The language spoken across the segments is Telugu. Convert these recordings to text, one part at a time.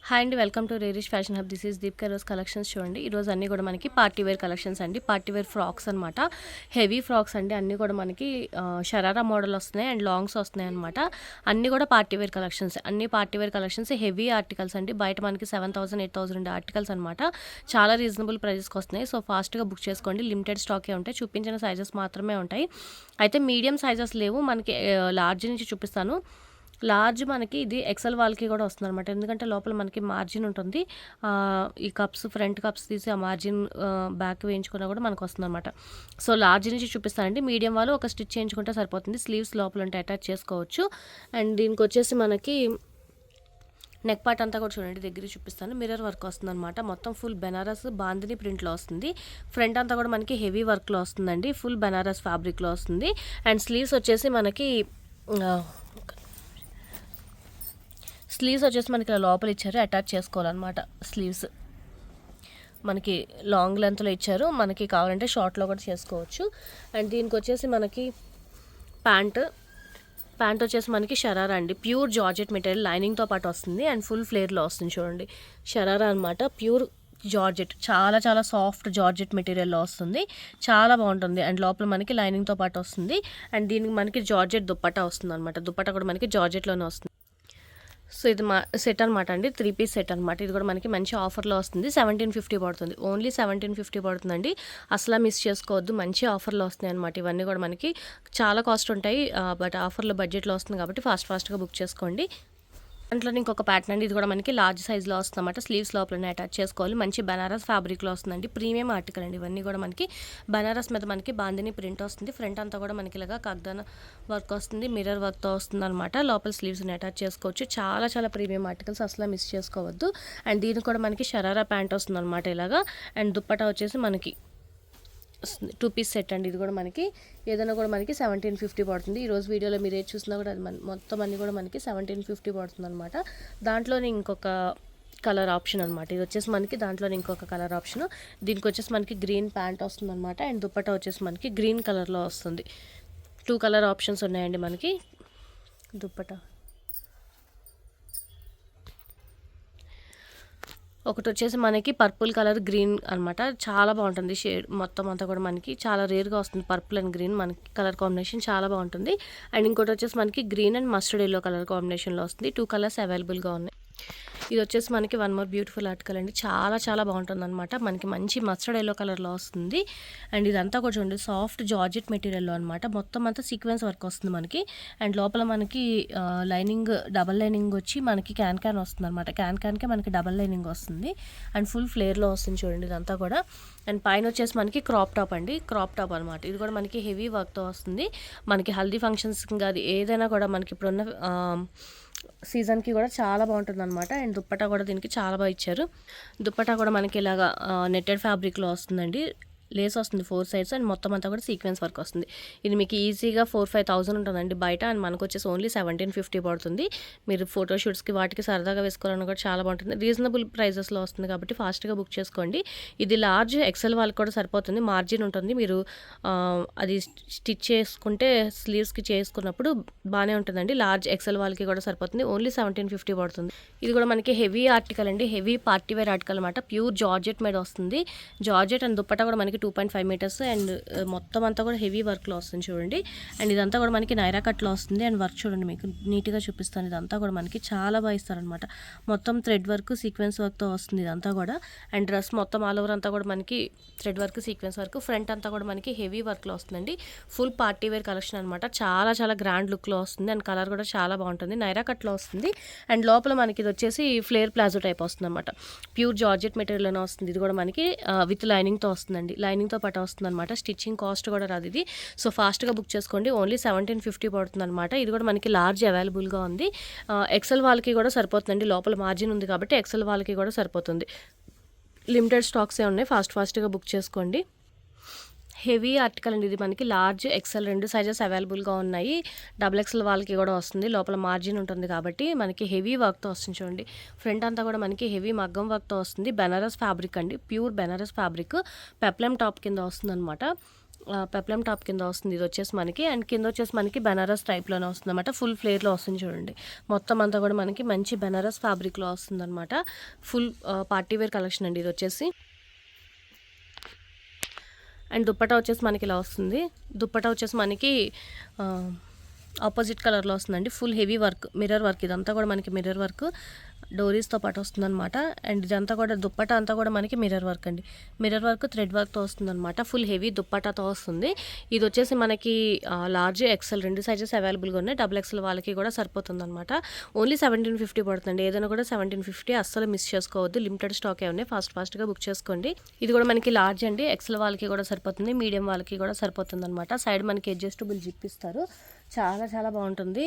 హాయ్ అండి, వెల్కమ్ టు రేరిష్ fashion hub. This is Deepika rose collections. చూడండి, ఈరోజు అన్నీ కూడా మనకి పార్టీ వేర్ కలెక్షన్స్ అండి. పార్టీ వేర్ ఫ్రాక్స్ అనమాట. హెవీ ఫ్రాక్స్ అండి. అన్నీ కూడా మనకి షరారా మోడల్ వస్తున్నాయి అండ్ లాంగ్స్ వస్తున్నాయి అనమాట. అన్నీ కూడా పార్టీ వేర్ కలెక్షన్స్. అన్ని party wear collections, heavy articles అండి. బయట మనకి 7,000 8,000 ఆర్టికల్స్ అనమాట. చాలా రీజనబుల్ ప్రైజెస్కి వస్తున్నాయి. సో ఫాస్ట్గా బుక్ చేసుకోండి. లిమిటెడ్ స్టాకే ఉంటాయి. చూపించిన సైజెస్ మాత్రమే ఉంటాయి. అయితే మీడియం సైజెస్ లేవు మనకి. లార్జ్ నుంచి చూపిస్తాను. లార్జ్ మనకి ఇది ఎక్సెల్ వాళ్ళకి కూడా వస్తుంది అనమాట. ఎందుకంటే లోపల మనకి మార్జిన్ ఉంటుంది. ఈ కప్స్, ఫ్రంట్ కప్స్ తీసి ఆ మార్జిన్ బ్యాక్ వేయించుకున్నా కూడా మనకు వస్తుంది అనమాట. సో లార్జ్ నుంచి చూపిస్తానండి. మీడియం వాళ్ళు ఒక స్టిచ్ చేయించుకుంటే సరిపోతుంది. స్లీవ్స్ లోపల ఉంటే అటాచ్ చేసుకోవచ్చు. అండ్ దీనికి వచ్చేసి మనకి నెక్ పార్ట్ అంతా కూడా చూడండి, దగ్గర చూపిస్తాను. మిర్రర్ వర్క్ వస్తుంది అనమాట. మొత్తం ఫుల్ బెనారస్ బాందిని ప్రింట్లో వస్తుంది. ఫ్రంట్ అంతా కూడా మనకి హెవీ వర్క్లో వస్తుందండి. ఫుల్ బెనారస్ ఫ్యాబ్రిక్లో వస్తుంది. అండ్ స్లీవ్స్ వచ్చేసి మనకి మనకి ఇలా లోపల ఇచ్చారు, అటాచ్ చేసుకోవాలన్నమాట. స్లీవ్స్ మనకి లాంగ్ లెంత్లో ఇచ్చారు. మనకి కావాలంటే షార్ట్లో కూడా చేసుకోవచ్చు. అండ్ దీనికి వచ్చేసి మనకి ప్యాంట్ వచ్చేసి మనకి షరారా అండి. ప్యూర్ జార్జెట్ మెటీరియల్ లైనింగ్తో పాటు వస్తుంది. అండ్ ఫుల్ ఫ్లేర్లో వస్తుంది. చూడండి, షరారా అనమాట. ప్యూర్ జార్జెట్, చాలా చాలా సాఫ్ట్ జార్జెట్ మెటీరియల్లో వస్తుంది. చాలా బాగుంటుంది. అండ్ లోపల మనకి లైనింగ్తో పాటు వస్తుంది. అండ్ దీనికి మనకి జార్జెట్ దుప్పట్టా వస్తుంది అనమాట. దుప్పట్టా కూడా మనకి జార్జెట్లోనే వస్తుంది. సో ఇది సెట్ అనమాట అండి. 3 పీస్ సెట్ అనమాట. ఇది కూడా మనకి మంచి ఆఫర్లో వస్తుంది. 1750 పడుతుంది. ఓన్లీ 1750 పడుతుందండి. అసలు మిస్ చేసుకోవద్దు. మంచి ఆఫర్లో వస్తున్నాయి అనమాట. ఇవన్నీ కూడా మనకి చాలా కాస్ట్ ఉంటాయి, బట్ ఆఫర్లో బడ్జెట్లో వస్తుంది కాబట్టి ఫాస్ట్గా బుక్ చేసుకోండి. దాంట్లో ఇంకొక ప్యాటర్న్ అండి. ఇది కూడా మనకి లార్జ్ సైజ్లో వస్తుంది అనమాట. స్లీవ్స్ లోపలనే అటాచ్ చేసుకోవాలి. మంచి బనారస్ ఫ్యాబ్రిక్లో వస్తుందండి. ప్రీమియం ఆర్టికల్ అండి. ఇవన్నీ కూడా మనకి బనారస్ మీద మనకి బాందిని ప్రింట్ వస్తుంది. ఫ్రంట్ అంతా కూడా మనకి ఇలాగా కాగ్దాన వర్క్ వస్తుంది. మిర్రర్ వర్క్తో వస్తుంది అనమాట. లోపల స్లీవ్స్ని అటాచ్ చేసుకోవచ్చు. చాలా చాలా ప్రీమియం ఆర్టికల్స్, అసలు మిస్ చేసుకోవద్దు. అండ్ దీనికి కూడా మనకి షరారా ప్యాంట్ వస్తుంది అనమాట ఇలాగా. అండ్ దుప్పటా వచ్చేసి మనకి 2 పీస్ సెట్ అండి. ఇది కూడా మనకి ఏదైనా కూడా మనకి 1750 పడుతుంది. ఈరోజు వీడియోలో మీరు ఏది చూసినా కూడా అది మొత్తం అన్నీ కూడా మనకి 1750 పడుతుంది అనమాట. దాంట్లోనే ఇంకొక కలర్ ఆప్షన్ అనమాట. ఇది వచ్చేసి మనకి దాంట్లోనే ఇంకొక కలర్ ఆప్షన్. దీనికి వచ్చేసి మనకి గ్రీన్ ప్యాంట్ వస్తుంది అనమాట. అండ్ దుప్పట్టా వచ్చేసి మనకి గ్రీన్ కలర్లో వస్తుంది. 2 కలర్ ఆప్షన్స్ ఉన్నాయండి మనకి. దుప్పట్టా ఒకటి వచ్చేసి మనకి పర్పుల్ కలర్ గ్రీన్ అనమాట. చాలా బాగుంటుంది. షేడ్ మొత్తం అంతా కూడా మనకి చాలా రేర్గా వస్తుంది. పర్పుల్ అండ్ గ్రీన్ మనకి కలర్ కాంబినేషన్ చాలా బాగుంటుంది. అండ్ ఇంకోటి వచ్చేసి మనకి green and mustard yellow colour కాంబినేషన్లో వస్తుంది. 2 కలర్స్ అవైలబుల్గా ఉన్నాయి. ఇది వచ్చేసి మనకి వన్ మోర్ బ్యూటిఫుల్ ఆర్టికల్ అండి. చాలా చాలా బాగుంటుంది అనమాట. మనకి మంచి మస్టర్డ్ ఎల్లో కలర్లో వస్తుంది. అండ్ ఇదంతా కూడా చూడండి, సాఫ్ట్ జార్జెట్ మెటీరియల్లో అనమాట. మొత్తం అంతా సీక్వెన్స్ వర్క్ వస్తుంది మనకి. అండ్ లోపల మనకి లైనింగ్, డబల్ లైనింగ్ వచ్చి మనకి క్యాన్ వస్తుంది అనమాట. క్యాన్కే మనకి డబల్ లైనింగ్ వస్తుంది. అండ్ ఫుల్ ఫ్లేర్లో వస్తుంది చూడండి ఇదంతా కూడా. అండ్ పైన వచ్చేసి మనకి క్రాప్ టాప్ అండి. క్రాప్ టాప్ అనమాట. ఇది కూడా మనకి హెవీ వర్క్తో వస్తుంది. మనకి హల్దీ ఫంక్షన్స్ అది ఏదైనా కూడా మనకి ఇప్పుడున్న సీజన్కి కూడా చాలా బాగుంటుంది అనమాట. అండ్ దుప్పటా కూడా దీనికి చాలా బాగా ఇచ్చారు. దుప్పటా కూడా మనకి ఇలాగా నెట్టెడ్ ఫ్యాబ్రిక్లో వస్తుందండి. లేస్ వస్తుంది 4 సైడ్స్. అండ్ మొత్తం అంతా కూడా సీక్వెన్స్ వర్క్ వస్తుంది. ఇది మీకు ఈజీగా 4,000-5,000 ఉంటుందండి బయట. అండ్ మనకు వచ్చేసి ఓన్లీ 1750 పడుతుంది. మీరు ఫోటోషూట్స్కి వాటికి సరదాగా వేసుకోవాలని కూడా చాలా బాగుంటుంది. రీజనబుల్ ప్రైజెస్లో వస్తుంది కాబట్టి ఫాస్ట్గా బుక్ చేసుకోండి. ఇది లార్జ్ ఎక్సెల్ వాళ్ళకి కూడా సరిపోతుంది. మార్జిన్ ఉంటుంది. మీరు అది స్టిచ్ చేసుకుంటే స్లీవ్స్కి చేసుకున్నప్పుడు బాగానే ఉంటుందండి. లార్జ్ ఎక్సెల్ వాళ్ళకి కూడా సరిపోతుంది. ఓన్లీ 1750 పడుతుంది. ఇది కూడా మనకి హెవీ ఆర్టికల్ అండి. హెవీ పార్టీ వేర్ ఆర్టికల్ అనమాట. ప్యూర్ జార్జెట్ మీద వస్తుంది. జార్జెట్ అండ్ దుప్పటా కూడా మనకి 2.5 మీటర్స్. అండ్ మొత్తం అంతా కూడా హెవీ వర్క్లో వస్తుంది చూడండి. అండ్ ఇదంతా కూడా మనకి నైరా కట్లో వస్తుంది. అండ్ వర్క్ చూడండి, మీకు నీట్గా చూపిస్తాను. ఇదంతా కూడా మనకి చాలా బాగా ఇస్తారనమాట. మొత్తం థ్రెడ్ వర్క్, సీక్వెన్స్ వర్క్తో వస్తుంది ఇదంతా కూడా. అండ్ డ్రెస్ మొత్తం ఆల్ ఓవర్ అంతా కూడా మనకి thread work, sequence work. Front అంతా కూడా మనకి హెవీ వర్క్లో వస్తుందండి. ఫుల్ పార్టీ వేర్ కలెక్షన్ అనమాట. చాలా చాలా గ్రాండ్ లుక్లో వస్తుంది. అండ్ కలర్ కూడా చాలా బాగుంటుంది. నైరా కట్లో వస్తుంది. అండ్ లోపల మనకి ఇది వచ్చేసి ఫ్లేర్ ప్లాజో టైప్ వస్తుంది అనమాట. ప్యూర్ జార్జెట్ మెటీరియల్లోనే వస్తుంది. ఇది కూడా మనకి విత్ లైనింగ్తో వస్తుందండి. లైనింగ్తో పాటు వస్తుంది అనమాట. స్టిచ్చింగ్ కాస్ట్ కూడా రాదు ఇది. సో ఫాస్ట్గా బుక్ చేసుకోండి. ఓన్లీ 1750 పడుతుంది అనమాట. ఇది కూడా మనకి లార్జ్ అవైలబుల్గా ఉంది. ఎక్సెల్ వాళ్ళకి కూడా సరిపోతుందండి. లోపల మార్జిన్ ఉంది కాబట్టి ఎక్సెల్ వాళ్ళకి కూడా సరిపోతుంది. లిమిటెడ్ స్టాక్సే ఉన్నాయి. ఫాస్ట్గా బుక్ చేసుకోండి. హెవీ ఆర్టికల్ అండి. ఇది మనకి లార్జ్, ఎక్సెల్ 2 సైజెస్ అవైలబుల్గా ఉన్నాయి. డబుల్ ఎక్సెల్ వాళ్ళకి కూడా వస్తుంది. లోపల మార్జిన్ ఉంటుంది కాబట్టి మనకి హెవీ వర్క్తో వస్తుంది చూడండి. ఫ్రంట్ అంతా కూడా మనకి హెవీ మగ్గం వర్క్తో వస్తుంది. బెనారస్ ఫ్యాబ్రిక్ అండి. Pure Banaras fabric peplum top కింద వస్తుంది అనమాట. పెప్లమ్ టాప్ కింద వస్తుంది ఇది వచ్చేసి మనకి. అండ్ కింద వచ్చేసి మనకి బెనారస్ టైప్లోనే వస్తుంది అనమాట. ఫుల్ ఫ్లేర్లో వస్తుంది చూడండి. మొత్తం అంతా కూడా మనకి మంచి బెనారస్ ఫ్యాబ్రిక్లో వస్తుంది అనమాట. ఫుల్ పార్టీ వేర్ కలెక్షన్ అండి ఇది వచ్చేసి. అండ్ దుప్పటా వచ్చేసి మనకి ఇలా వస్తుంది. దుప్పటా వచ్చేసి మనకి ఆపోజిట్ కలర్లో వస్తుందండి. Full heavy work, mirror work, ఇదంతా కూడా మనకి మిర్రర్ వర్క్ డోరీస్తో పాటు వస్తుందన్నమాట. అండ్ ఇదంతా కూడా దుప్పటా అంతా కూడా మనకి మిర్రర్ వర్క్ అండి. మిర్రర్ వర్క్ థ్రెడ్ వర్క్తో వస్తుందన్నమాట. ఫుల్ హెవీ దుప్పటాతో వస్తుంది. ఇది వచ్చేసి మనకి లార్జ్ ఎక్సెల్ 2 సైజెస్ అవైలబుల్గా ఉన్నాయి. డబుల్ ఎక్సెల్ వాళ్ళకి కూడా సరిపోతుంది అనమాట. ఓన్లీ 1750 పడుతుంది. ఏదైనా కూడా 1750, అస్సలు మిస్ చేసుకోవద్దు. లిమిటెడ్ స్టాకే ఉన్నాయి. ఫాస్ట్గా బుక్ చేసుకోండి. ఇది కూడా మనకి లార్జ్ అండి. ఎక్సెల్ వాళ్ళకి కూడా సరిపోతుంది, మీడియం వాళ్ళకి కూడా సరిపోతుంది అనమాట. సైడ్ మనకి అడ్జస్టబుల్ జిప్ ఇస్తారు. చాలా బాగుంటుంది.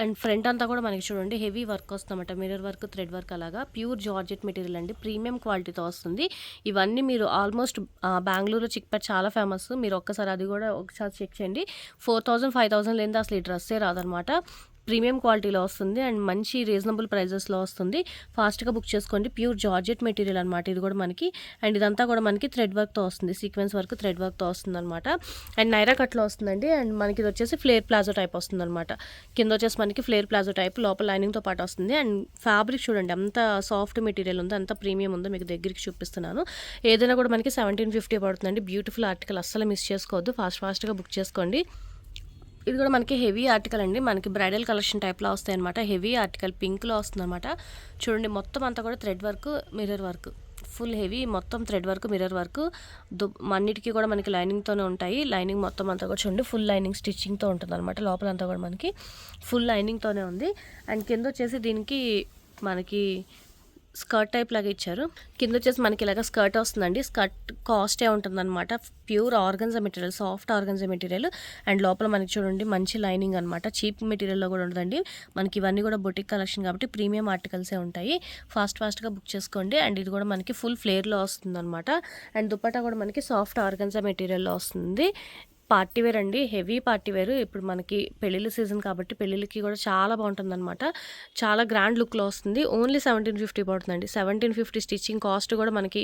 అండ్ ఫ్రంట్ అంతా కూడా మనకి చూడండి హెవీ వర్క్ వస్తుందన్నమాట. మిర్రర్ వర్క్, థ్రెడ్ వర్క్, అలాగా ప్యూర్ జార్జెట్ మెటీరియల్ అండి. ప్రీమియం క్వాలిటీతో వస్తుంది. ఇవన్నీ మీరు ఆల్మోస్ట్ బెంగళూరు చిక్పేట్ చాలా ఫేమస్. మీరు ఒక్కసారి అది కూడా ఒకసారి చెక్ చేయండి. 4000, 5000 లేనిది అసలు ఈ డ్రెస్సే రాదనమాట. ప్రీమియం క్వాలిటీలో వస్తుంది అండ్ మంచి రీజనబుల్ ప్రైజెస్లో వస్తుంది. ఫాస్ట్గా బుక్ చేసుకోండి. ప్యూర్ జార్జెట్ మెటీరియల్ అనమాట ఇది కూడా మనకి. అండ్ ఇదంతా కూడా మనకి థ్రెడ్ వర్క్తో వస్తుంది. సీక్వెన్స్ వర్క్ థ్రెడ్ వర్క్తో వస్తుంది అనమాట. అండ్ నైరా కట్లో వస్తుందండి. అండ్ మనకి ఇది వచ్చేసి ఫ్లేర్ ప్లాజో టైప్ వస్తుంది అనమాట. కింద వచ్చేసి మనకి ఫ్లేర్ ప్లాజో టైప్, లోపల లైనింగ్తో పాటు వస్తుంది. అండ్ ఫ్యాబ్రిక్ చూడండి అంత సాఫ్ట్ మెటీరియల్ ఉందో, అంత ప్రీమియం ఉందో మీకు దగ్గరికి చూపిస్తున్నాను. ఏదైనా కూడా మనకి 1750 పడుతుందండి. బ్యూటిఫుల్ ఆర్టికల్, అస్సలు మిస్ చేసుకోవద్దు. ఫాస్ట్గా బుక్ చేసుకోండి. ఇది కూడా మనకి హెవీ ఆర్టికల్ అండి. మనకి బ్రైడల్ కలెక్షన్ టైప్లో వస్తాయి అనమాట. హెవీ ఆర్టికల్ పింక్లో వస్తుంది అనమాట. చూడండి మొత్తం అంతా కూడా thread work, mirror work, full heavy మొత్తం థ్రెడ్ వర్క్, మిర్రర్ వర్క్. అన్నిటికీ కూడా మనకి లైనింగ్తోనే ఉంటాయి. లైనింగ్ మొత్తం అంతా కూడా చూడండి ఫుల్ లైనింగ్ స్టిచ్చింగ్తో ఉంటుంది అనమాట. లోపలంతా కూడా మనకి ఫుల్ లైనింగ్తోనే ఉంది. అండ్ కింద వచ్చేసి దీనికి మనకి స్కర్ట్ టైప్ లాగా ఇచ్చారు. కింద వచ్చేసి మనకి ఇలాగ స్కర్ట్ వస్తుందండి. స్కర్ట్ కాస్టే ఉంటుందన్నమాట. Pure organza material, soft organza material. And లోపల మనకి చూడండి మంచి లైనింగ్ అనమాట. చీప్ మెటీరియల్లో కూడా ఉంటుందండి. మనకి ఇవన్నీ కూడా బొటిక్ కలెక్షన్ కాబట్టి ప్రీమియం ఆర్టికల్సే ఉంటాయి. ఫాస్ట్గా బుక్ చేసుకోండి. అండ్ ఇది కూడా మనకి ఫుల్ ఫ్లేర్లో వస్తుంది అనమాట. అండ్ దుపట్టా కూడా మనకి సాఫ్ట్ ఆర్గన్జా మెటీరియల్లో వస్తుంది. పార్టీ వేర్ అండి, హెవీ పార్టీ వేర్. ఇప్పుడు మనకి పెళ్ళిళ్ళ సీజన్ కాబట్టి పెళ్ళిళ్ళకి కూడా చాలా బాగుంటుందన్నమాట. చాలా గ్రాండ్ లుక్లో వస్తుంది. ఓన్లీ 1750 పడుతుందండి. 1750 స్టిచ్చింగ్ కాస్ట్ కూడా మనకి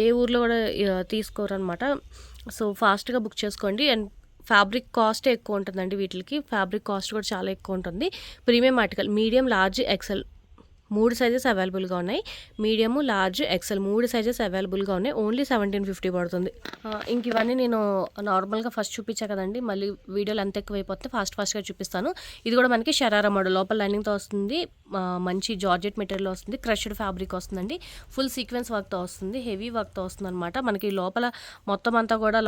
ఏ ఊర్లో కూడా తీసుకోరనమాట. సో ఫాస్ట్గా బుక్ చేసుకోండి. అండ్ ఫ్యాబ్రిక్ కాస్టే ఎక్కువ ఉంటుందండి వీటికి. ఫ్యాబ్రిక్ కాస్ట్ కూడా చాలా ఎక్కువ ఉంటుంది. Premium article, medium, large, XL 3 sizes అవైలబుల్గా ఉన్నాయి. మీడియము, లార్జ్, ఎక్సెల్ 3 సైజెస్ అవైలబుల్గా ఉన్నాయి. ఓన్లీ 1750 పడుతుంది. ఇంక ఇవన్నీ నేను నార్మల్గా ఫస్ట్ చూపించా కదండి, మళ్ళీ వీడియోలు ఎంత ఎక్కువ అయిపోతే ఫాస్ట్గా చూపిస్తాను. ఇది కూడా మనకి షరారా మోడల్, లోపల లైనింగ్తో వస్తుంది. మంచి జార్జెట్ మెటీరియల్ వస్తుంది. క్రష్డ్ ఫ్యాబ్రిక్ వస్తుందండి. ఫుల్ సీక్వెన్స్ వర్క్తో వస్తుంది. హెవీ వర్క్తో వస్తుంది అనమాట. మనకి లోపల మొత్తం అంతా కూడా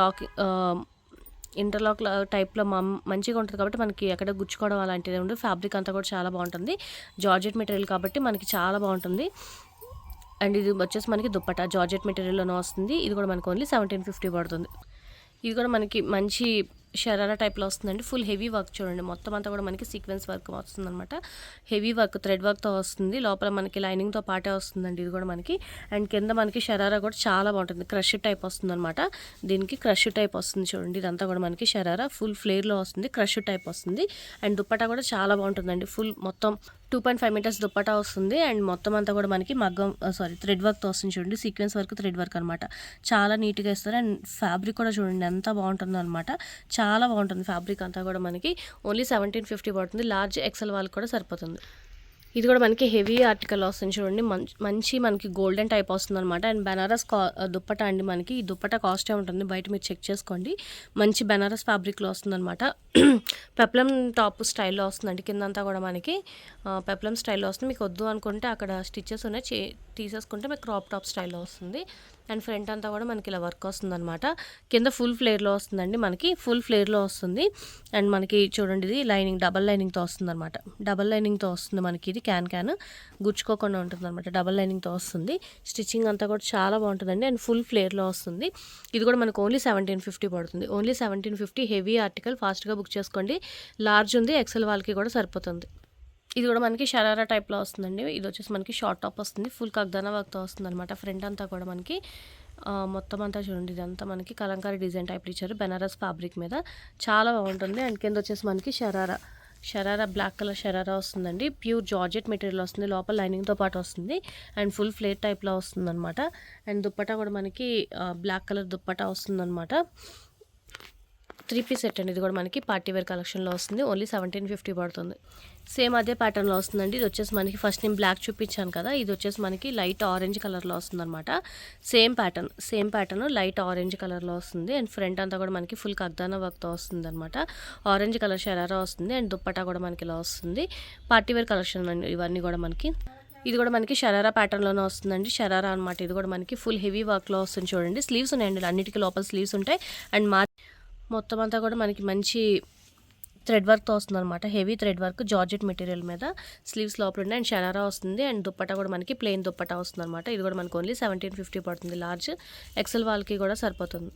ఇంటర్లాక్ టైప్లో మంచిగా ఉంటుంది కాబట్టి మనకి ఎక్కడ గుచ్చుకోవడం అలాంటిది ఉండదు. ఫ్యాబ్రిక్ అంతా కూడా చాలా బాగుంటుంది. జార్జెట్ మెటీరియల్ కాబట్టి మనకి చాలా బాగుంటుంది. అండ్ ఇది వచ్చేసి మనకి దుప్పటా జార్జెట్ మెటీరియల్లోనే వస్తుంది. ఇది కూడా మనకి ఓన్లీ 1750 పడుతుంది. ఇది కూడా మనకి మంచి షరారా టైప్లో వస్తుందండి. ఫుల్ హెవీ వర్క్ చూడండి. మొత్తం అంతా కూడా మనకి సీక్వెన్స్ వర్క్ వస్తుందన్నమాట. హెవీ వర్క్ థ్రెడ్ వర్క్తో వస్తుంది. లోపల మనకి లైనింగ్తో పాటే వస్తుందండి ఇది కూడా మనకి. అండ్ కింద మనకి షరారా కూడా చాలా బాగుంటుంది. క్రష్ టైప్ వస్తుందన్నమాట. దీనికి క్రష్ టైప్ వస్తుంది చూడండి. ఇదంతా కూడా మనకి షరారా ఫుల్ ఫ్లేర్లో వస్తుంది. క్రష్ టైప్ వస్తుంది. అండ్ దుప్పటా కూడా చాలా బాగుంటుందండి. ఫుల్ మొత్తం 2.5 మీటర్స్ దుప్పటా వస్తుంది. అండ్ మొత్తం అంతా కూడా మనకి థ్రెడ్ వర్క్తో వస్తుంది చూడండి. సీక్వెన్స్ వర్క్, థ్రెడ్ వర్క్ అనమాట. చాలా నీట్గా ఇస్తారు. అండ్ ఫ్యాబ్రిక్ కూడా చూడండి ఎంత బాగుంటుందో అనమాట. చాలా బాగుంటుంది ఫ్యాబ్రిక్ అంతా కూడా మనకి. ఓన్లీ 1750 పడుతుంది. లార్జ్, ఎక్సెల్ వాళ్ళకి కూడా సరిపోతుంది. ఇది కూడా మనకి హెవీ ఆర్టికల్ వస్తుంది చూడండి. మంచి మనకి గోల్డెన్ టైప్ వస్తుంది అనమాట. అండ్ బెనారస్ దుప్పటా అండి. మనకి ఈ దుప్పటా కాస్టే ఉంటుంది. బయట మీరు చెక్ చేసుకోండి. మంచి బెనారస్ ఫ్యాబ్రిక్లో వస్తుంది అనమాట. పెప్లమ్ టాప్ స్టైల్లో వస్తుందండి. కిందంతా కూడా మనకి పెప్లమ్ స్టైల్లో వస్తుంది. మీకు వద్దు అనుకుంటే అక్కడ స్టిచెస్ ఉన్నాయి, తీసేసుకుంటే మీకు క్రాప్ టాప్ స్టైల్లో వస్తుంది. అండ్ ఫ్రంట్ అంతా కూడా మనకి ఇలా వర్క్ వస్తుంది అనమాట. కింద ఫుల్ ఫ్లేర్లో వస్తుందండి. మనకి ఫుల్ ఫ్లేర్లో వస్తుంది. అండ్ మనకి చూడండి ఇది లైనింగ్ డబల్ లైనింగ్తో వస్తుంది అనమాట. డబల్ లైనింగ్తో వస్తుంది మనకి. ఇది క్యాన్ గుచ్చుకోకుండా ఉంటుంది అనమాట. డబల్ లైనింగ్తో వస్తుంది. స్టిచ్చింగ్ అంతా కూడా చాలా బాగుంటుందండి. అండ్ ఫుల్ ఫ్లేర్లో వస్తుంది. ఇది కూడా మనకు ఓన్లీ 1750 పడుతుంది. ఓన్లీ 1750. హెవీ ఆర్టికల్, ఫాస్ట్గా బుక్ చేసుకోండి. లార్జ్ ఉంది, ఎక్సెల్ వాళ్ళకి కూడా సరిపోతుంది. ఇది కూడా మనకి షరారా టైప్లో వస్తుందండి. ఇది వచ్చేసి మనకి షార్ట్ టాప్ వస్తుంది. ఫుల్ కగ్దానా వర్క్తో వస్తుంది అనమాట. ఫ్రంట్ అంతా కూడా మనకి మొత్తం అంతా చూడండి. ఇదంతా మనకి కలంకారీ డిజైన్ టైప్లో ఇచ్చారు బెనారస్ ఫ్యాబ్రిక్ మీద. చాలా బాగుంటుంది. అండ్ కింద వచ్చేసి మనకి షరారా బ్లాక్ కలర్ షరారా వస్తుందండి. ప్యూర్ జార్జెట్ మెటీరియల్ వస్తుంది. లోపల లైనింగ్తో పాటు వస్తుంది. అండ్ ఫుల్ ఫ్లేర్ టైప్లో వస్తుంది అనమాట. అండ్ దుప్పటా కూడా మనకి బ్లాక్ కలర్ దుప్పటా వస్తుంది అనమాట. 3 పీస్ సెట్ అండి. ఇది కూడా మనకి పార్టీ వేర్ కలెక్షన్లో వస్తుంది. ఓన్లీ 1750 పడుతుంది. సేమ్ అదే ప్యాటర్న్లో వస్తుందండి. ఇది వచ్చేసి మనకి ఫస్ట్ నేను బ్లాక్ చూపించాను కదా, ఇది వచ్చేసి మనకి లైట్ ఆరెంజ్ కలర్లో వస్తుంది అనమాట. సేమ్ ప్యాటర్న్ లైట్ ఆరెంజ్ కలర్లో వస్తుంది. అండ్ ఫ్రంట్ అంతా కూడా మనకి ఫుల్ కగ్దానా వర్క్తో వస్తుంది అనమాట. ఆరెంజ్ కలర్ షరారా వస్తుంది. అండ్ దుప్పటా కూడా మనకి ఇలా వస్తుంది. పార్టీ వేర్ కలెక్షన్ అండి ఇవన్నీ కూడా మనకి. ఇది కూడా మనకి షరారా ప్యాటర్న్లోనే వస్తుందండి. షరారా అనమాట. ఇది కూడా మనకి ఫుల్ హెవీ వర్క్లో వస్తుంది చూడండి. స్లీవ్స్ ఉన్నాయండి, అన్నిటికీ లోపల స్లీవ్స్ ఉంటాయి. అండ్ మొత్తం అంతా కూడా మనకి మంచి థ్రెడ్ వర్క్తో వస్తుంది అనమాట. Heavy thread work georgette material మీద స్లీవ్స్ లోపల ఉన్నాయి. అండ్ షరారా వస్తుంది. అండ్ దుప్పటా కూడా మనకి ప్లెయిన్ దుప్పటా వస్తుంది అనమాట. ఇది కూడా మనకి ఓన్లీ 1750 పడుతుంది. లార్జ్ ఎక్సెల్ వాళ్ళకి కూడా సరిపోతుంది.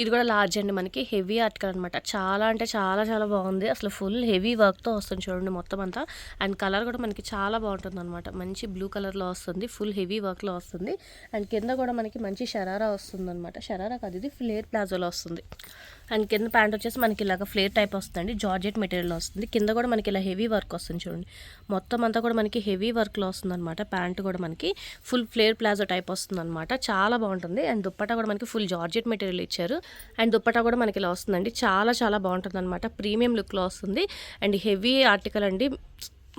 ఇది కూడా లార్జ్ అండి, మనకి హెవీ ఆర్టికల్ అనమాట. చాలా అంటే చాలా చాలా బాగుంది. అసలు ఫుల్ హెవీ వర్క్తో వస్తుంది చూడండి మొత్తం అంతా. అండ్ కలర్ కూడా మనకి చాలా బాగుంటుంది అనమాట. మంచి బ్లూ కలర్లో వస్తుంది. ఫుల్ హెవీ వర్క్లో వస్తుంది. అండ్ కింద కూడా మనకి మంచి షరారా వస్తుంది అనమాట. షరారా కాదు, ఇది ఫ్లేర్ ప్లాజోలో వస్తుంది. అండ్ కింద ప్యాంట్ వచ్చేసి మనకి ఇలాగ ఫ్లేర్ టైప్ వస్తుందండి. జార్జెట్ మెటీరియల్లో వస్తుంది. కింద కూడా మనకి ఇలా హెవీ వర్క్ వస్తుంది చూడండి. మొత్తం అంతా కూడా మనకి హెవీ వర్క్లో వస్తుంది అనమాట. ప్యాంట్ కూడా మనకి ఫుల్ ఫ్లేర్ ప్లాజో టైప్ వస్తుంది అనమాట. చాలా బాగుంటుంది. అండ్ దుప్పటా కూడా మనకి ఫుల్ జార్జెట్ మెటీరియల్ ఇచ్చారు. అండ్ దుప్పటా కూడా మనకి ఇలా వస్తుందండి. చాలా చాలా బాగుంటుంది అనమాట. ప్రీమియం లుక్లో వస్తుంది. అండ్ హెవీ ఆర్టికల్ అండి.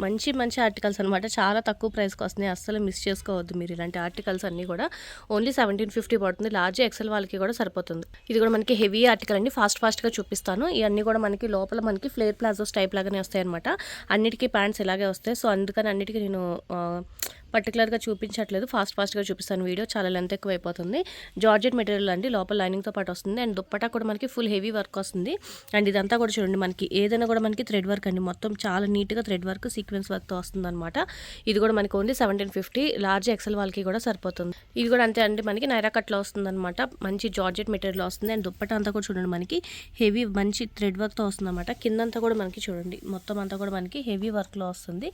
మంచి మంచి ఆర్టికల్స్ అనమాట. చాలా తక్కువ ప్రైస్కి వస్తున్నాయి. అస్సలు మిస్ చేసుకోవద్దు మీరు ఇలాంటి ఆర్టికల్స్ అన్నీ కూడా. ఓన్లీ 1750 పడుతుంది. లార్జ్ ఎక్సెల్ వాళ్ళకి కూడా సరిపోతుంది. ఇది కూడా మనకి హెవీ ఆర్టికల్ అండి. ఫాస్ట్గా చూపిస్తాను. ఇవన్నీ కూడా మనకి లోపల మనకి ఫ్లేర్ ప్లాజోస్ టైప్ లాగానే వస్తాయి అనమాట. అన్నిటికీ ప్యాంట్స్ ఇలాగే వస్తాయి. సో అందుకని అన్నిటికీ నేను పర్టికులర్గా చూపించట్లేదు. ఫాస్ట్గా చూపిస్తాను. వీడియో చాలా లెంత్ ఎక్కువ అయిపోతుంది. జార్జెట్ మెటీరియల్ అండి. లోపల లైనింగ్తో పాటు వస్తుంది. అండ్ దుప్పటా కూడా మనకి ఫుల్ హెవీ వర్క్ వస్తుంది. అండ్ ఇదంతా కూడా చూడండి మనకి ఏదైనా కూడా మనకి థ్రెడ్ వర్క్ అండి. మొత్తం చాలా నీట్గా థ్రెడ్ వర్క్ సీక్వెన్స్ వర్క్తో వస్తుంది అనమాట. ఇది కూడా మనకి ఓన్లీ 1750. లార్జ్ ఎక్సెల్ వాళ్ళకి కూడా సరిపోతుంది. ఇది కూడా అంతే అండి, మనకి నైరా కట్లో వస్తుంది అనమాట. మంచి జార్జెట్ మెటీరియల్ వస్తుంది. అండ్ దుప్పటా అంతా కూడా చూడండి మనకి హెవీ మంచి థ్రెడ్ వర్క్తో వస్తుంది అనమాట. కిందంతా కూడా మనకి చూడండి మొత్తం అంతా కూడా మనకి హెవీ వర్క్లో వస్తుంది.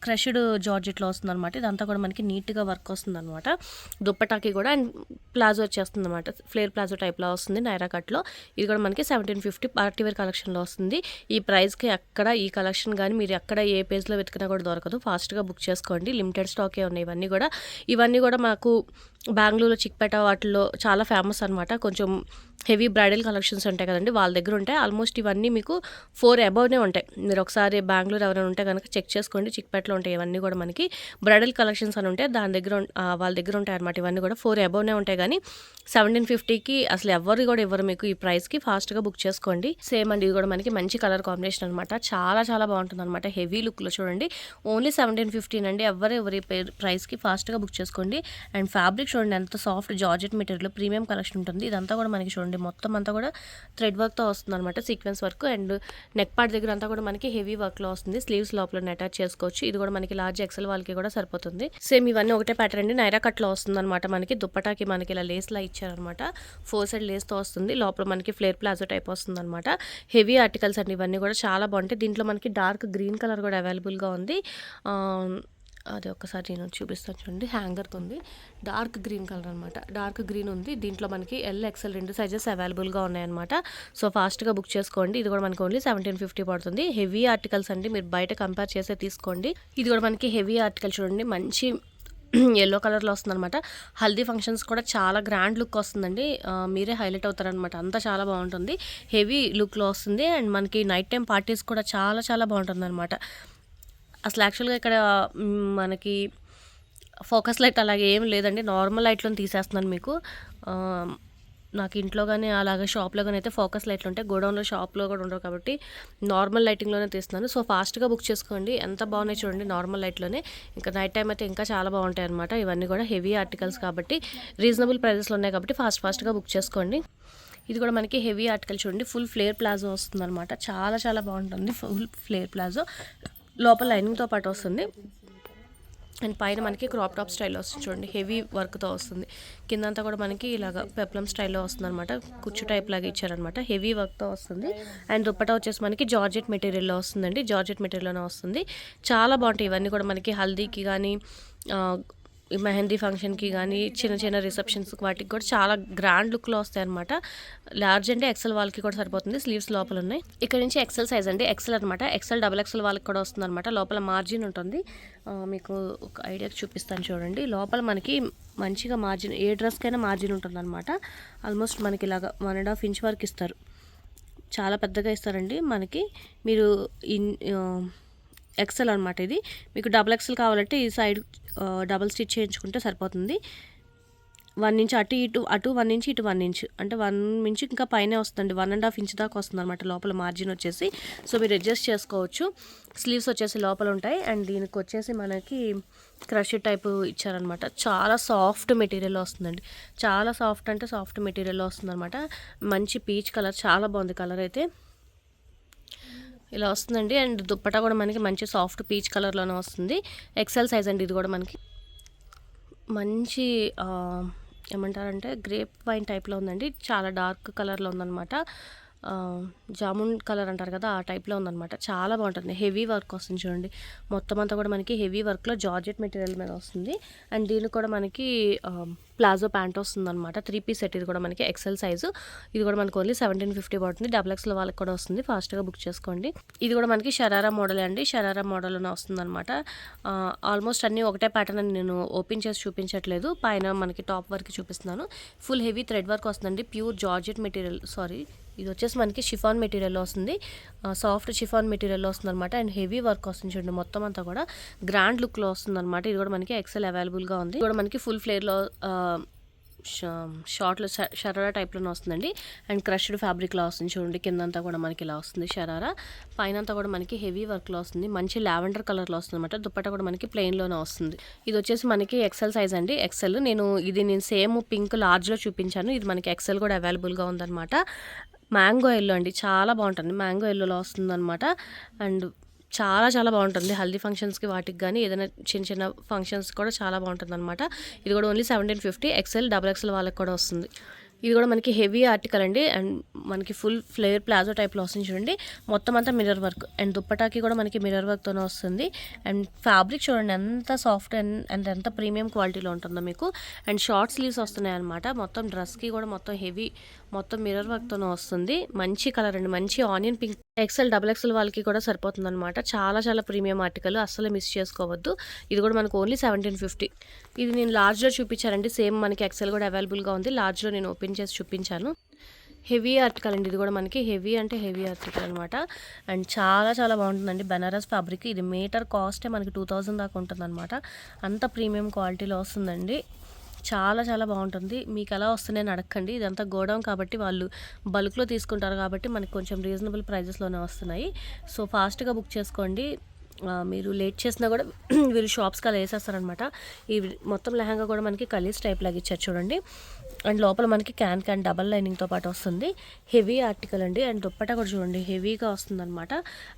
క్రష్డ్ జార్జెట్లో వస్తుంది అనమాట. ఇదంతా కూడా మనకి నీట్గా వర్క్ వస్తుంది అనమాట. దుప్పటాకి కూడా. అండ్ ప్లాజో వచ్చేస్తుంది అనమాట. ఫ్లేర్ ప్లాజో టైప్లో వస్తుంది నైరా కట్లో. ఇది కూడా మనకి 1750 పార్టీ వేర్ కలెక్షన్లో వస్తుంది. ఈ ప్రైస్కి ఎక్కడ ఈ కలెక్షన్ కానీ మీరు ఎక్కడ ఏ పేజ్లో వెతికినా కూడా దొరకదు. ఫాస్ట్గా బుక్ చేసుకోండి. లిమిటెడ్ స్టాకే ఉన్నాయి ఇవన్నీ కూడా మాకు బెంగళూరు చిక్పేట వాటిల్లో చాలా ఫేమస్ అనమాట. కొంచెం హెవీ బ్రైడల్ కలెక్షన్స్ ఉంటాయి కదండి, వాళ్ళ దగ్గర ఉంటాయి. ఆల్మోస్ట్ ఇవన్నీ మీకు 4 అబవ్నే ఉంటాయి. మీరు ఒకసారి బెంగళూరు ఎవరైనా ఉంటే కనుక చెక్ చేసుకోండి. చిక్పేటలో ఉంటాయి ఇవన్నీ కూడా మనకి బ్రైడల్ కలెక్షన్స్ అని ఉంటాయి. దాని దగ్గర వాళ్ళ దగ్గర ఉంటాయి అనమాట. ఇవన్నీ కూడా 4 అబవ్నే ఉంటాయి. కానీ 1750కి అసలు ఎవరు కూడా ఇవ్వరు మీకు ఈ ప్రైస్కి. ఫాస్ట్గా బుక్ చేసుకోండి. సేమ్ అండి, ఇది కూడా మనకి మంచి కలర్ కాంబినేషన్ అనమాట. చాలా చాలా బాగుంటుంది అనమాట. హెవీ లుక్లో చూడండి. ఓన్లీ 1750 అండి. ఎవరి ప్రైస్కి ఫాస్ట్గా బుక్ చేసుకోండి. అండ్ ఫ్యాబ్రిక్ చూడండి ఎంత soft georgette material premium collection ఉంటుంది. ఇదంతా కూడా మనకి చూడండి మొత్తం అంతా కూడా థ్రెడ్ వర్క్తో వస్తుంది అనమాట. Sequence work. And neck part దగ్గర అంతా కూడా మనకి హెవీ వర్క్లో వస్తుంది. స్లీవ్స్ లోపల అటాచ్ చేసుకోవచ్చు. ఇది కూడా మనకి లార్జ్ ఎక్సెల్ వాళ్ళకి కూడా సరిపోతుంది. సేమ్ ఇవన్నీ ఒకటే ప్యాటర్న్ అండి. నైరా కట్లో వస్తుంది అనమాట. మనకి దుప్పటాకి మనకి ఇలా లేస్లా ఇచ్చారనమాట. 4 సైడ్ లేస్తో వస్తుంది. లోపల మనకి ఫ్లేర్ ప్లాజో టైప్ వస్తుంది అనమాట. హెవీ ఆర్టికల్స్ అండి ఇవన్నీ కూడా. చాలా బాగుంటాయి. దీంట్లో మనకి డార్క్ గ్రీన్ కలర్ కూడా అవైలబుల్గా ఉంది. అది ఒక్కసారి నేను చూపిస్తాను చూడండి. హ్యాంగర్కి ఉంది. డార్క్ గ్రీన్ కలర్ అనమాట. డార్క్ గ్రీన్ ఉంది. దీంట్లో మనకి ఎల్ ఎక్సెల్ 2 సైజెస్ అవైలబుల్గా ఉన్నాయన్నమాట. సో ఫాస్ట్గా బుక్ చేసుకోండి. ఇది కూడా మనకి ఓన్లీ 1750 పడుతుంది. హెవీ ఆర్టికల్స్ అండి, మీరు బయట కంపేర్ చేసే తీసుకోండి. ఇది కూడా మనకి హెవీ ఆర్టికల్ చూడండి. మంచి ఎల్లో కలర్లో వస్తుంది అనమాట. హల్దీ ఫంక్షన్స్ కూడా చాలా గ్రాండ్ లుక్ వస్తుందండి. మీరే హైలైట్ అవుతారనమాట. అంతా చాలా బాగుంటుంది. హెవీ లుక్లో వస్తుంది. అండ్ మనకి నైట్ టైం పార్టీస్ కూడా చాలా చాలా బాగుంటుంది అనమాట. అసలు యాక్చువల్గా ఇక్కడ మనకి ఫోకస్ లైట్ అలాగే ఏం లేదండి. నార్మల్ లైట్లో తీసేస్తున్నాను మీకు. నాకు ఇంట్లో కానీ అలాగే షాప్లో కానీ అయితే ఫోకస్ లైట్లు ఉంటాయి. గోడౌన్లో షాప్లో కూడా ఉండవు కాబట్టి నార్మల్ లైటింగ్లోనే తీస్తున్నాను. సో ఫాస్ట్గా బుక్ చేసుకోండి. ఎంత బాగున్నాయి చూడండి నార్మల్ లైట్లోనే. ఇంకా నైట్ టైం అయితే ఇంకా చాలా బాగుంటాయి అనమాట. ఇవన్నీ కూడా హెవీ ఆర్టికల్స్ కాబట్టి రీజనబుల్ ప్రైజెస్లో ఉన్నాయి కాబట్టి ఫాస్ట్గా బుక్ చేసుకోండి. ఇది కూడా మనకి హెవీ ఆర్టికల్ చూడండి. ఫుల్ ఫ్లేర్ ప్లాజో వస్తుంది అనమాట. చాలా చాలా బాగుంటుంది. ఫుల్ ఫ్లేర్ ప్లాజో లోపల లైనింగ్తో పాటు వస్తుంది. అండ్ పైన మనకి క్రాప్ టాప్ స్టైల్లో వస్తుంది చూడండి. హెవీ వర్క్తో వస్తుంది. కిందంతా కూడా మనకి ఇలాగ పెప్లం స్టైల్లో వస్తుంది అనమాట. కుచ్చు టైప్ లాగా ఇచ్చారనమాట. హెవీ వర్క్తో వస్తుంది. అండ్ దుప్పటా వచ్చేసి మనకి జార్జెట్ మెటీరియల్లో వస్తుందండి. జార్జెట్ మెటీరియల్లోనే వస్తుంది. చాలా బాగుంటాయి ఇవన్నీ కూడా. మనకి హల్దీకి కానీ మెహందీ ఫంక్షన్కి కానీ చిన్న చిన్న రిసెప్షన్స్కి వాటికి కూడా చాలా గ్రాండ్ లుక్లో వస్తాయి అనమాట. లార్జ్ అంటే ఎక్సెల్ వాళ్ళకి కూడా సరిపోతుంది. స్లీవ్స్ లోపల ఉన్నాయి. ఇక్కడ నుంచి ఎక్సెల్ సైజ్ అండి. ఎక్సెల్ అనమాట. ఎక్సెల్ డబుల్ ఎక్సెల్ వాళ్ళకి కూడా వస్తుంది అనమాట. లోపల మార్జిన్ ఉంటుంది. మీకు ఒక ఐడియా చూపిస్తాను చూడండి. లోపల మనకి మంచిగా మార్జిన్, ఏ డ్రెస్కైనా మార్జిన్ ఉంటుంది అనమాట. ఆల్మోస్ట్ మనకి ఇలాగా 1.5 ఇంచ్ వరకు ఇస్తారు. చాలా పెద్దగా ఇస్తారండి మనకి. మీరు ఎక్సెల్ అనమాట ఇది. మీకు డబుల్ ఎక్సెల్ కావాలంటే ఈ సైడ్ డబుల్ స్టిచ్ చేయించుకుంటే సరిపోతుంది. 1 ఇంచ్ అటు 1 ఇంచ్ ఇటు 1 ఇంచ్ అంటే 1 ఇంచ్ ఇంకా పైనే వస్తుందండి. 1.5 ఇంచ్ దాకా వస్తుంది అనమాట లోపల మార్జిన్ వచ్చేసి. సో మీరు అడ్జస్ట్ చేసుకోవచ్చు. స్లీవ్స్ వచ్చేసి లోపల ఉంటాయి. అండ్ దీనికి వచ్చేసి మనకి క్రష్ టైప్ ఇచ్చారనమాట. చాలా సాఫ్ట్ మెటీరియల్ వస్తుందండి. చాలా సాఫ్ట్ అంటే సాఫ్ట్ మెటీరియల్ వస్తుందన్నమాట. మంచి పీచ్ కలర్, చాలా బాగుంది కలర్ అయితే. ఇలా వస్తుందండి. అండ్ దుప్పటా కూడా మనకి మంచి సాఫ్ట్ పీచ్ కలర్లోనే వస్తుంది. ఎక్సెల్ సైజ్ అండి ఇది కూడా మనకి. మంచి ఏమంటారంటే గ్రేప్ వైన్ టైప్లో ఉందండి. చాలా డార్క్ కలర్లో ఉందన్నమాట. జామున్ కలర్ అంటారు కదా, ఆ టైప్లో ఉందన్నమాట. చాలా బాగుంటుంది. హెవీ వర్క్ వస్తుంది చూడండి. మొత్తం అంతా కూడా మనకి హెవీ వర్క్లో జార్జెట్ మెటీరియల్ మీద వస్తుంది. అండ్ దీనికి కూడా మనకి ప్లాజో ప్యాంట్ వస్తుందన్నమాట. 3 పీస్ సెట్ ఇది కూడా మనకి ఎక్సెల్ సైజు. ఇది కూడా మనకు ఓన్లీ 1750 పడుతుంది. డబుల్ ఎక్స్ఎల్ వాళ్ళకి కూడా వస్తుంది. ఫాస్ట్గా బుక్ చేసుకోండి. ఇది కూడా మనకి షరారా మోడల్ అండి. షరారా మోడల్లోనే వస్తుందన్నమాట. ఆల్మోస్ట్ అన్నీ ఒకటే ప్యాటర్న్ అని నేను ఓపెన్ చేసి చూపించట్లేదు. పైన మనకి టాప్ వరకు చూపిస్తున్నాను. ఫుల్ హెవీ థ్రెడ్ వర్క్ వస్తుందండి. ప్యూర్ జార్జెట్ మెటీరియల్, ఇది వచ్చేసి మనకి షిఫాన్ మెటీరియల్లో వస్తుంది. సాఫ్ట్ షిఫాన్ మెటీరియల్లో వస్తుంది అనమాట. అండ్ హెవీ వర్క్ వస్తుంది చూడండి. మొత్తం అంతా కూడా గ్రాండ్ లుక్లో వస్తుంది అనమాట. ఇది కూడా మనకి ఎక్సెల్ అవైలబుల్గా ఉంది. ఇది కూడా మనకి ఫుల్ ఫ్లేర్లో షార్ట్లో షరారా టైప్లోనే వస్తుందండి. అండ్ క్రష్డ్ ఫ్యాబ్రిక్లో వస్తుంది చూడండి. కిందంతా కూడా మనకి ఇలా వస్తుంది షరారా. పైన అంతా కూడా మనకి హెవీ వర్క్లో వస్తుంది. మంచి లావెండర్ కలర్లో వస్తుంది అనమాట. దుప్పట్టా కూడా మనకి ప్లెయిన్లోనే వస్తుంది. ఇది వచ్చేసి మనకి ఎక్సెల్ సైజ్ అండి. ఎక్సెల్ నేను సేమ్ పింక్ లార్జ్లో చూపించాను. ఇది మనకి ఎక్సెల్ కూడా అవైలబుల్గా ఉందన్నమాట. మ్యాంగో ఎల్లో అండి, చాలా బాగుంటుంది. మ్యాంగో ఎల్లోలో వస్తుందన్నమాట. అండ్ చాలా చాలా బాగుంటుంది. హల్దీ ఫంక్షన్స్కి వాటికి కానీ ఏదైనా చిన్న చిన్న ఫంక్షన్స్ కూడా చాలా బాగుంటుంది అనమాట. ఇది కూడా ఓన్లీ 1750. ఎక్సెల్ డబుల్ ఎక్సెల్ వాళ్ళకి కూడా వస్తుంది. ఇది కూడా మనకి హెవీ ఆర్టికల్ అండి. అండ్ మనకి ఫుల్ ఫ్లేర్ ప్లాజో టైప్లో వస్తుంది చూడండి. మొత్తం అంతా మిర్రర్ వర్క్. అండ్ దుప్పటాకి కూడా మనకి మిర్రర్ వర్క్తోనే వస్తుంది. అండ్ ఫ్యాబ్రిక్ చూడండి ఎంత సాఫ్ట్ అండ్ ఎంత ప్రీమియం క్వాలిటీలో ఉంటుందో మీకు. అండ్ షార్ట్ స్లీవ్స్ వస్తున్నాయి అనమాట. మొత్తం డ్రెస్కి కూడా మొత్తం హెవీ, మొత్తం మిర్రర్ వర్క్తోనే వస్తుంది. మంచి కలర్ అండి, మంచి onion pink. XL double XL వాళ్ళకి కూడా సరిపోతుంది అనమాట. చాలా చాలా ప్రీమియం ఆర్టికల్, అస్సలు మిస్ చేసుకోవద్దు. ఇది కూడా మనకు ఓన్లీ 1750. ఇది నేను లార్జ్లో చూపించానండి. సేమ్ మనకి ఎక్సెల్ కూడా అవైలబుల్గా ఉంది. లార్జ్లో నేను ఓపెన్ చేసి చూపించాను. హెవీ ఆర్టికల్ అండి. ఇది కూడా మనకి హెవీ అంటే హెవీ ఆర్టికల్ అనమాట. అండ్ చాలా చాలా బాగుంటుందండి. బనారస్ ఫ్యాబ్రిక్. ఇది మీటర్ కాస్టే మనకి 2000 దాకా ఉంటుంది అనమాట. అంత ప్రీమియం క్వాలిటీలో వస్తుందండి. చాలా చాలా బాగుంటుంది. మీకు ఎలా వస్తున్నాయని అడగండి. ఇదంతా గోడౌన్ కాబట్టి వాళ్ళు బల్క్లో తీసుకుంటారు కాబట్టి మనకి కొంచెం రీజనబుల్ ప్రైజెస్లోనే వస్తున్నాయి. సో ఫాస్ట్గా బుక్ చేసుకోండి. మీరు లేట్ చేసినా కూడా వీళ్ళు షాప్స్కి అలా వేసేస్తారనమాట. ఈ మొత్తం లెహంగా కూడా మనకి కలీస్ టైప్ లాగా ఇచ్చారు చూడండి. అండ్ లోపల మనకి క్యాన్ డబల్ లైనింగ్తో పాటు వస్తుంది. హెవీ ఆర్టికల్ అండి. అండ్ దుప్పట్టా కూడా చూడండి హెవీగా వస్తుందన్నమాట.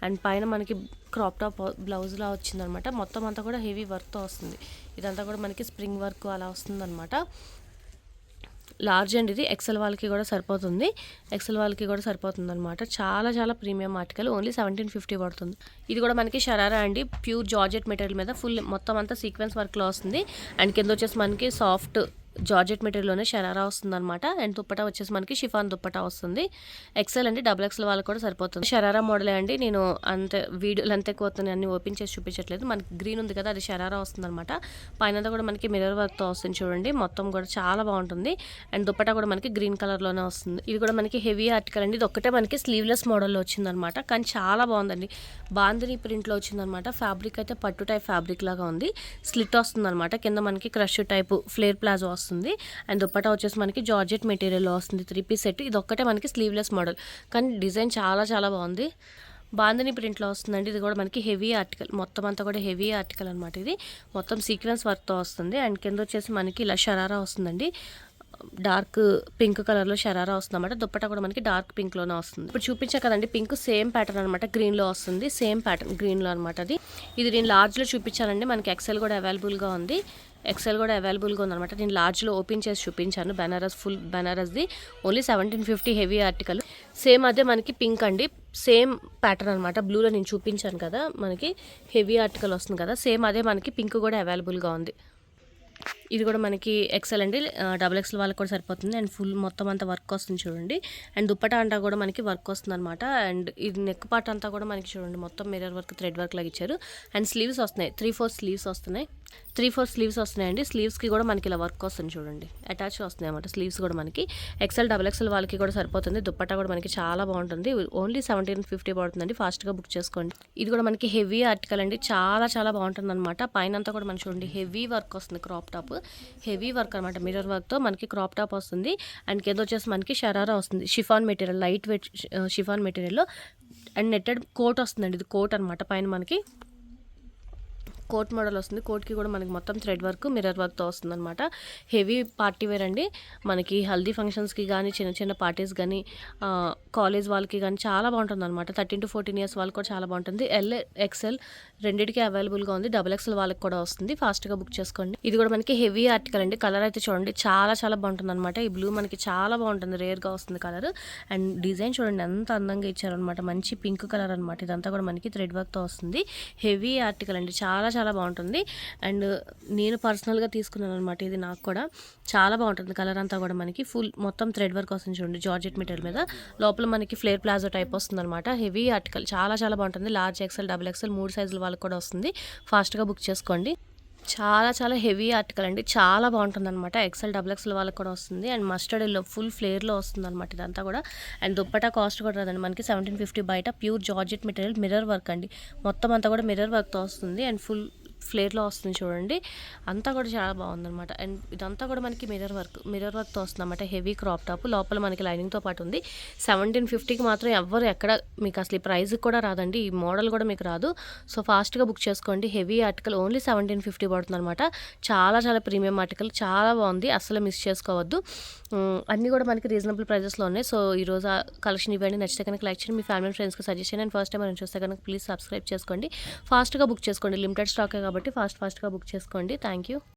అండ్ పైన మనకి క్రాప్ టాప్ బ్లౌజ్లా వచ్చిందనమాట. మొత్తం అంతా కూడా హెవీ వర్క్తో వస్తుంది. ఇదంతా కూడా మనకి స్ప్రింగ్ వర్క్ అలా వస్తుందన్నమాట. లార్జ్ అండ్ ఇది ఎక్సెల్ వాళ్ళకి కూడా సరిపోతుంది. ఎక్సెల్ వాళ్ళకి కూడా సరిపోతుంది అనమాట. చాలా చాలా ప్రీమియం ఆర్టికల్. ఓన్లీ 1750 పడుతుంది. ఇది కూడా మనకి షరారా అండి. ప్యూర్ జార్జెట్ మెటీరియల్ మీద ఫుల్ మొత్తం అంతా సీక్వెన్స్ వర్క్లో వస్తుంది. అండ్ కింద వచ్చేసి మనకి సాఫ్ట్ జార్జెట్ మెటీరియల్లోనే షరారా వస్తుంది అనమాట. అండ్ దుప్పటా వచ్చేసి మనకి షిఫాన్ దుప్పటా వస్తుంది. ఎక్సెల్ అండి, డబుల్ ఎక్సెల్ వాళ్ళకి కూడా సరిపోతుంది. షరారా మోడలే అండి. నేను వీడియోలు అంత ఎక్కువ అన్ని ఓపెన్ చేసి చూపించట్లేదు. మనకి గ్రీన్ ఉంది కదా, అది షరారా వస్తుంది అనమాట. పైన కూడా మనకి మిర్రర్ వర్క్తో వస్తుంది చూడండి. మొత్తం కూడా చాలా బాగుంటుంది. అండ్ దుప్పటా కూడా మనకి గ్రీన్ కలర్లోనే వస్తుంది. ఇది కూడా మనకి హెవీ ఆర్టికల్ అండి. ఇది ఒక్కటే మనకి స్లీవ్లెస్ మోడల్లో వచ్చిందనమాట. కానీ చాలా బాగుందండి. బాందిని ప్రింట్లో వచ్చిందనమాట. ఫ్యాబ్రిక్ అయితే పట్టు టైప్ ఫ్యాబ్రిక్ లాగా ఉంది. స్లిట్ వస్తుంది అనమాట. కింద మనకి క్రష్ టైప్ ఫ్లేర్ ప్లాజో వస్తుంది. అండ్ దుప్పటా వచ్చేసి మనకి జార్జెట్ మెటీరియల్లో వస్తుంది. 3 పీస్ సెట్. ఇది ఒక్కటే మనకి స్లీవ్లెస్ మోడల్, కానీ డిజైన్ చాలా చాలా బాగుంది. బాందిని ప్రింట్లో వస్తుందండి. ఇది కూడా మనకి హెవీ ఆర్టికల్. మొత్తం అంతా కూడా హెవీ ఆర్టికల్ అనమాట. ఇది మొత్తం సీక్వెన్స్ వర్క్తో వస్తుంది. అండ్ కింద వచ్చేసి మనకి ఇలా షరారా వస్తుందండి. డార్క్ పింక్ కలర్లో షరారా వస్తుంది అనమాట. దుప్పటా కూడా మనకి డార్క్ పింక్లోనే వస్తుంది. ఇప్పుడు చూపించా కదండి పింక్, సేమ్ ప్యాటర్న్ అనమాట. గ్రీన్లో వస్తుంది. సేమ్ ప్యాటర్న్ గ్రీన్లో అనమాట. ఇది నేను లార్జ్లో చూపించానండి. మనకి ఎక్సెల్ కూడా అవైలబుల్గా ఉంది. ఎక్సెల్ కూడా అవైలబుల్గా ఉందన్నమాట. నేను లార్జ్లో ఓపెన్ చేసి చూపించాను. బనారస్, ఫుల్ బనారస్ది. Only 1750 heavy article. సేమ్ అదే మనకి పింక్ అండి. సేమ్ ప్యాటర్న్ అనమాట. బ్లూలో నేను చూపించాను కదా, మనకి హెవీ ఆర్టికల్ వస్తుంది కదా, సేమ్ అదే మనకి పింక్ కూడా అవైలబుల్గా ఉంది. ఇది కూడా మనకి ఎక్సెల్ అండి. డబుల్ ఎక్సెల్ వాళ్ళకి కూడా సరిపోతుంది. అండ్ ఫుల్ మొత్తం అంతా వర్క్ వస్తుంది చూడండి. అండ్ దుప్పటా అంతా కూడా మనకి వర్క్ వస్తుందనమాట. అండ్ ఇది నెక్ పార్ట్ అంతా కూడా మనకి చూడండి మొత్తం మిర్రర్ వర్క్, థ్రెడ్ వర్క్ లాగా ఇచ్చారు. అండ్ స్లీవ్స్ వస్తున్నాయి, 3/4 స్లీవ్స్ వస్తున్నాయి. 3/4 స్లీవ్స్ వస్తున్నాయండి. స్లీవ్స్కి కూడా మనకి ఇలా వర్క్ వస్తుంది చూడండి, అటాచ్ వస్తున్నాయి అనమాట. స్లీవ్స్ కూడా మనకి ఎక్సెల్, డబుల్ ఎక్సెల్ వాళ్ళకి కూడా సరిపోతుంది. దుప్పటా కూడా మనకి చాలా బాగుంటుంది. ఓన్లీ 1750 పడుతుందండి. ఫాస్ట్గా బుక్ చేసుకోండి. ఇది కూడా మనకి హెవీ ఆర్టికల్ అండి. చాలా చాలా బాగుంటుంది అనమాట. పైన అంతా కూడా మనకి చూడండి హెవీ వర్క్ వస్తుంది. క్రాప్ టాప్ హెవీ వర్క్ అనమాట. మిర్రర్ వర్క్తో మనకి క్రాప్ టాప్ వస్తుంది. అండ్ కింద వచ్చేసి మనకి షరారా వస్తుంది. Chiffon material, light weight chiffon మెటీరియల్లో. అండ్ నెట్టెడ్ కోట్ వస్తుందండి. ఇది కోట్ అనమాట. పైన మనకి కోట్ మోడల్ వస్తుంది. కోట్కి కూడా మనకి మొత్తం థ్రెడ్ వర్క్, మిర్రర్ వర్క్తో వస్తుంది అనమాట. హెవీ పార్టీ వేర్ అండి. మనకి హల్దీ ఫంక్షన్స్కి కానీ, చిన్న చిన్న పార్టీస్ కానీ, కాలేజ్ వాళ్ళకి కానీ చాలా బాగుంటుంది అనమాట. 13 to 14 ఇయర్స్ వాళ్ళకి కూడా చాలా బాగుంటుంది. ఎల్, ఎక్సెల్ రెండింటికి అవైలబుల్గా ఉంది. డబుల్ ఎక్సెల్ వాళ్ళకి కూడా వస్తుంది. ఫాస్ట్గా బుక్ చేసుకోండి. ఇది కూడా మనకి హెవీ ఆర్టికల్ అండి. కలర్ అయితే చూడండి చాలా చాలా బాగుంటుంది అనమాట. ఈ బ్లూ మనకి చాలా బాగుంటుంది, రేర్గా వస్తుంది కలర్. అండ్ డిజైన్ చూడండి ఎంత అందంగా ఇచ్చారనమాట. మంచి పింక్ కలర్ అనమాట. ఇదంతా కూడా మనకి థ్రెడ్ వర్క్తో వస్తుంది. హెవీ ఆర్టికల్ అండి. చాలా చాలా బాగుంటుంది. అండ్ నేను పర్సనల్గా తీసుకున్నాను అనమాట. ఇది నాకు కూడా చాలా బాగుంటుంది. కలర్ అంతా కూడా మనకి ఫుల్ మొత్తం థ్రెడ్ వర్క్ వస్తుంది చూడండి, జార్జెట్ మెటీరియల్ మీద. లోపల మనకి ఫ్లేర్ ప్లాజో టైప్ వస్తుంది అనమాట. హెవీ ఆర్టికల్ చాలా చాలా బాగుంటుంది. లార్జ్ ఎక్సెల్, డబుల్ ఎక్సెల్ 3 సైజుల వాళ్ళకి కూడా వస్తుంది. ఫాస్ట్గా బుక్ చేసుకోండి. చాలా చాలా హెవీ ఆర్టికల్ అండి. చాలా బాగుంటుంది అనమాట. ఎక్సెల్, డబుల్ ఎక్సెల్ వాళ్ళకి కూడా వస్తుంది. అండ్ మస్టర్డ్ ఎల్లో ఫుల్ ఫ్లేర్లో వస్తుంది అనమాట ఇదంతా కూడా. అండ్ దుప్పటా కాస్ట్ కూడా రాదండి మనకి 1750 బయట. Pure georgette material, mirror work అండి. మొత్తం అంతా కూడా మిర్రర్ వర్క్తో వస్తుంది. అండ్ ఫుల్ ఫ్లేర్లో వస్తుంది చూడండి. అంతా కూడా చాలా బాగుందన్నమాట. అండ్ ఇదంతా కూడా మనకి మిర్రర్ వర్క్తో వస్తుంది అనమాట. హెవీ క్రాప్ టాప్, లోపల మనకి లైనింగ్తో పాటు ఉంది. 1750కి మాత్రం ఎవ్వరు ఎక్కడ మీకు అసలు ఈ ప్రైస్కి కూడా రాదండి. ఈ మోడల్ కూడా మీకు రాదు. సో ఫాస్ట్గా బుక్ చేసుకోండి. హెవీ ఆర్టికల్ ఓన్లీ 1750 పడుతుంది అనమాట. చాలా చాలా ప్రీమియం ఆర్టికల్, చాలా బాగుంది. అసలు మిస్ చేసుకోవద్దు. అన్నీ కూడా మనకి రీజనబుల్ ప్రైజెస్లో ఉన్నాయి. సో ఈరోజు ఆ కలెక్షన్ ఇవ్వండి. నచ్చితే కనుక లైక్ చేయండి. మీ ఫ్యామిలీ ఫ్రెండ్స్కి సజెస్ట్ చేయండి. అండ్ ఫస్ట్ టైం మనం చూస్తే కనుక ప్లీజ్ సబ్స్క్రైబ్ చేసుకోండి. ఫాస్ట్గా బుక్ చేసుకోండి. లిమిటెడ్ స్టాకే కాబట్టి ఫాస్ట్గా బుక్ చేసుకోండి. Thank you.